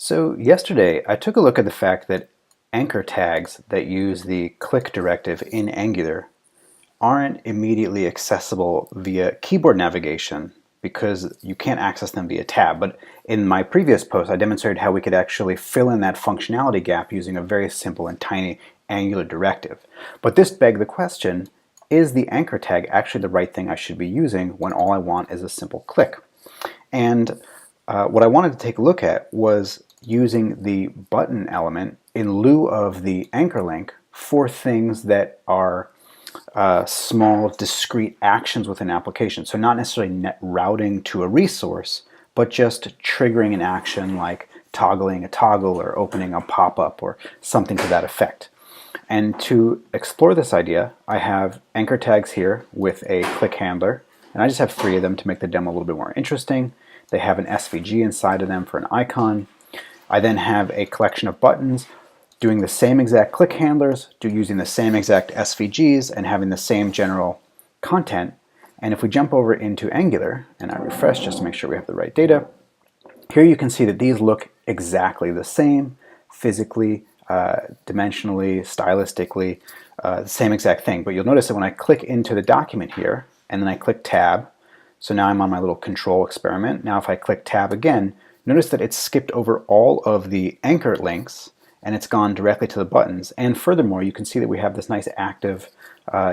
So yesterday I took a look at the fact that anchor tags that use the click directive in Angular aren't immediately accessible via keyboard navigation because you can't access them via tab. But in my previous post I demonstrated how we could actually fill in that functionality gap using a very simple and tiny Angular directive. But this begs the question, is the anchor tag actually the right thing I should be using when all I want is a simple click? And what I wanted to take a look at was using the button element in lieu of the anchor link for things that are small, discrete actions within an application. So not necessarily net routing to a resource, but just triggering an action like toggling a toggle or opening a pop-up or something to that effect. And to explore this idea, I have anchor tags here with a click handler, and I just have 3 of them to make the demo a little bit more interesting. They have an SVG inside of them for an icon. I then have a collection of buttons doing the same exact click handlers, using the same exact SVGs, and having the same general content. And if we jump over into Angular, and I refresh just to make sure we have the right data, here you can see that these look exactly the same, physically, dimensionally, stylistically, the same exact thing. But you'll notice that when I click into the document here, and then I click Tab, so now I'm on my little control experiment. Now if I click Tab again, notice that it's skipped over all of the anchor links and it's gone directly to the buttons. And furthermore, you can see that we have this nice active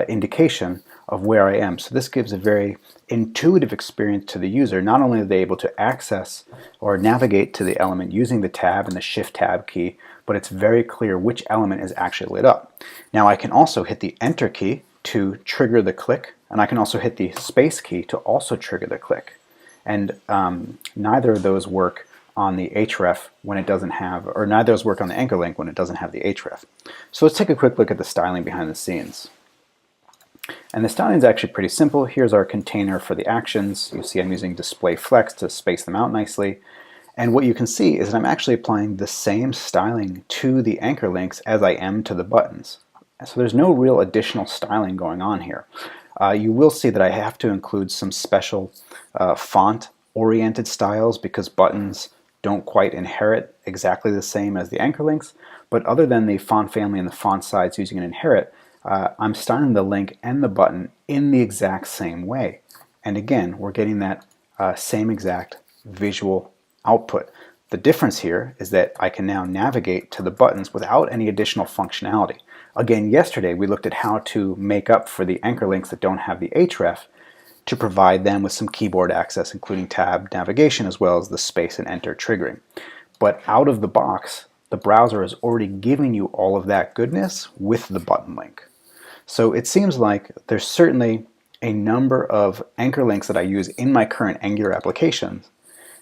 indication of where I am. So this gives a very intuitive experience to the user. Not only are they able to access or navigate to the element using the tab and the shift tab key, but it's very clear which element is actually lit up. Now I can also hit the enter key to trigger the click, and I can also hit the space key to also trigger the click. And neither of those work on the href when it doesn't have, or neither of those work on the anchor link when it doesn't have the href. So let's take a quick look at the styling behind the scenes. And the styling is actually pretty simple. Here's our container for the actions. You see I'm using display flex to space them out nicely. And what you can see is that I'm actually applying the same styling to the anchor links as I am to the buttons. So there's no real additional styling going on here. You will see that I have to include some special font-oriented styles because buttons don't quite inherit exactly the same as the anchor links. But other than the font family and the font size using an inherit, I'm styling the link and the button in the exact same way. And again, we're getting that same exact visual output. The difference here is that I can now navigate to the buttons without any additional functionality. Again, yesterday we looked at how to make up for the anchor links that don't have the href to provide them with some keyboard access, including tab navigation as well as the space and enter triggering. But out of the box, the browser is already giving you all of that goodness with the button link. So it seems like there's certainly a number of anchor links that I use in my current Angular applications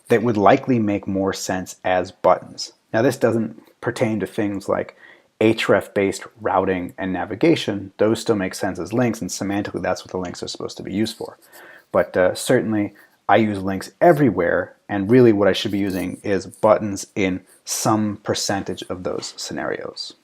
that would likely make more sense as buttons. Now this doesn't pertain to things like href-based routing and navigation. Those still make sense as links, and semantically that's what the links are supposed to be used for. But certainly I use links everywhere, and really what I should be using is buttons in some percentage of those scenarios.